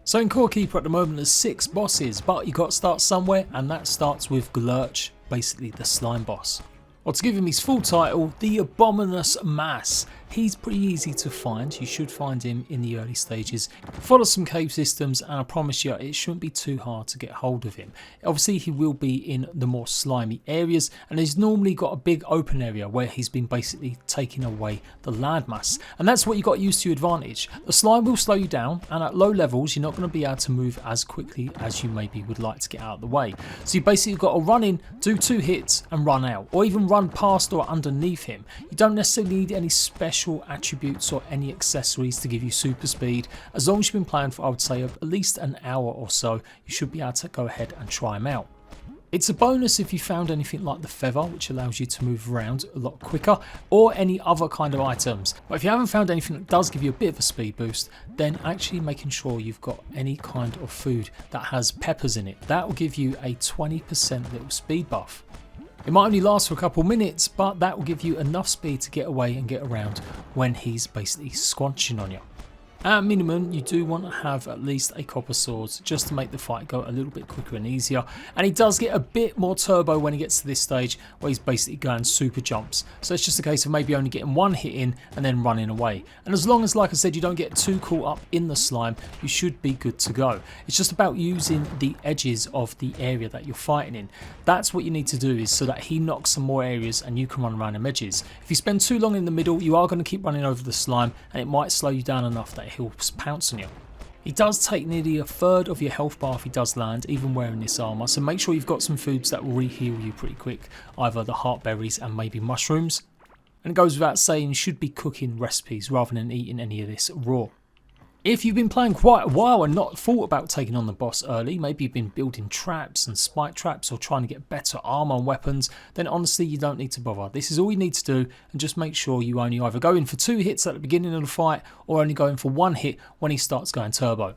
So in CoreKeeper at the moment there's 6 bosses, but you got to start somewhere, and that starts with GLURCH, basically the slime boss. Or to give him his full title, the ARGB Master. He's pretty easy to find. You should find him in the early stages. Follow some cave systems and I promise you it shouldn't be too hard to get hold of him. Obviously he will be in the more slimy areas, and he's normally got a big open area where he's been basically taking away the landmass. And that's what you got to use to your advantage. The slime will slow you down, and at low levels you're not going to be able to move as quickly as you maybe would like to get out of the way. So you basically got to run in, do 2 hits and run out, or even run past or underneath him. You don't necessarily need any special attributes or any accessories to give you super speed. As long as you've been playing for, I would say, at least an hour or so, you should be able to go ahead and try him out. It's a bonus if you found anything like the feather, which allows you to move around a lot quicker, or any other kind of items. But if you haven't found anything that does give you a bit of a speed boost, then actually making sure you've got any kind of food that has peppers in it. That will give you a 20% little speed buff. It might only last for a couple minutes, but that will give you enough speed to get away and get around when he's basically squanching on you. At minimum, you do want to have at least a copper sword just to make the fight go a little bit quicker and easier. And he does get a bit more turbo when he gets to this stage where he's basically going super jumps. So it's just a case of maybe only getting 1 hit in and then running away. And as long as, like I said, you don't get too caught up in the slime, you should be good to go. It's just about using the edges of the area that you're fighting in. That's what you need to do, is so that he knocks some more areas and you can run around them edges. If you spend too long in the middle, you are going to keep running over the slime, and it might slow you down enough that he'll pounce on you. He does take nearly 1/3 of your health bar if he does land, even wearing this armour, so make sure you've got some foods that will re-heal you pretty quick, either the heart berries and maybe mushrooms. And it goes without saying, you should be cooking recipes rather than eating any of this raw. If you've been playing quite a while and not thought about taking on the boss early, maybe you've been building traps and spike traps or trying to get better armor and weapons, then honestly you don't need to bother. This is all you need to do, and just make sure you only either go in for 2 hits at the beginning of the fight or only go in for 1 hit when he starts going turbo.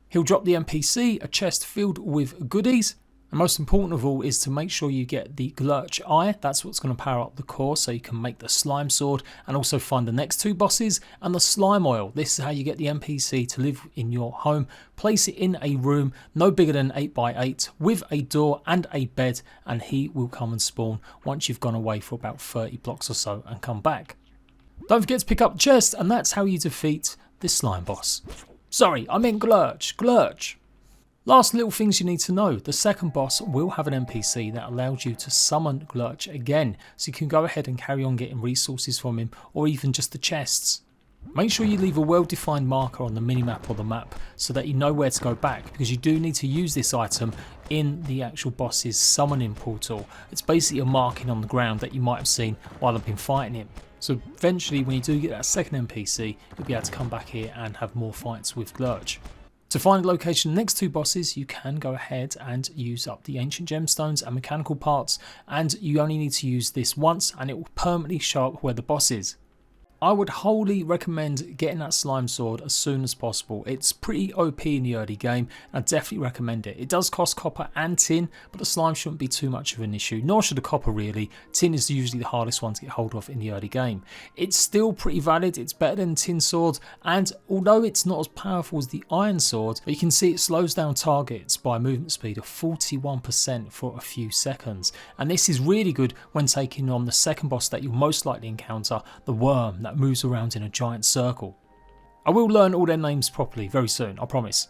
He'll drop the NPC, a chest filled with goodies. And most important of all is to make sure you get the GLURCH eye. That's what's going to power up the core so you can make the slime sword, and also find the next 2 bosses and the slime oil. This is how you get the NPC to live in your home. Place it in a room no bigger than 8x8 with a door and a bed, and he will come and spawn once you've gone away for about 30 blocks or so and come back. Don't forget to pick up the chest, and that's how you defeat this slime boss. Sorry, I meant GLURCH. GLURCH. Last little things you need to know. The second boss will have an NPC that allows you to summon GLURCH again, so you can go ahead and carry on getting resources from him, or even just the chests. Make sure you leave a well-defined marker on the minimap or the map so that you know where to go back, because you do need to use this item in the actual boss's summoning portal. It's basically a marking on the ground that you might have seen while I've been fighting him. So eventually when you do get that second NPC, you'll be able to come back here and have more fights with GLURCH. To find the location of the next 2 bosses, you can go ahead and use up the ancient gemstones and mechanical parts, and you only need to use this once and it will permanently show up where the boss is. I would wholly recommend getting that slime sword as soon as possible. It's pretty OP in the early game, and I definitely recommend it. It does cost copper and tin, but the slime shouldn't be too much of an issue, nor should the copper really. Tin is usually the hardest one to get hold of in the early game. It's still pretty valid, it's better than tin sword, and although it's not as powerful as the iron sword, you can see it slows down targets by a movement speed of 41% for a few seconds. And this is really good when taking on the second boss that you'll most likely encounter, the worm that moves around in a giant circle. I will learn all their names properly very soon, I promise.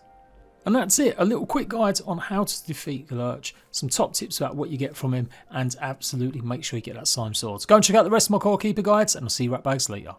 And that's it, a little quick guide on how to defeat GLURCH, some top tips about what you get from him, and absolutely make sure you get that slime sword. Go and check out the rest of my CoreKeeper guides, and I'll see you right back later.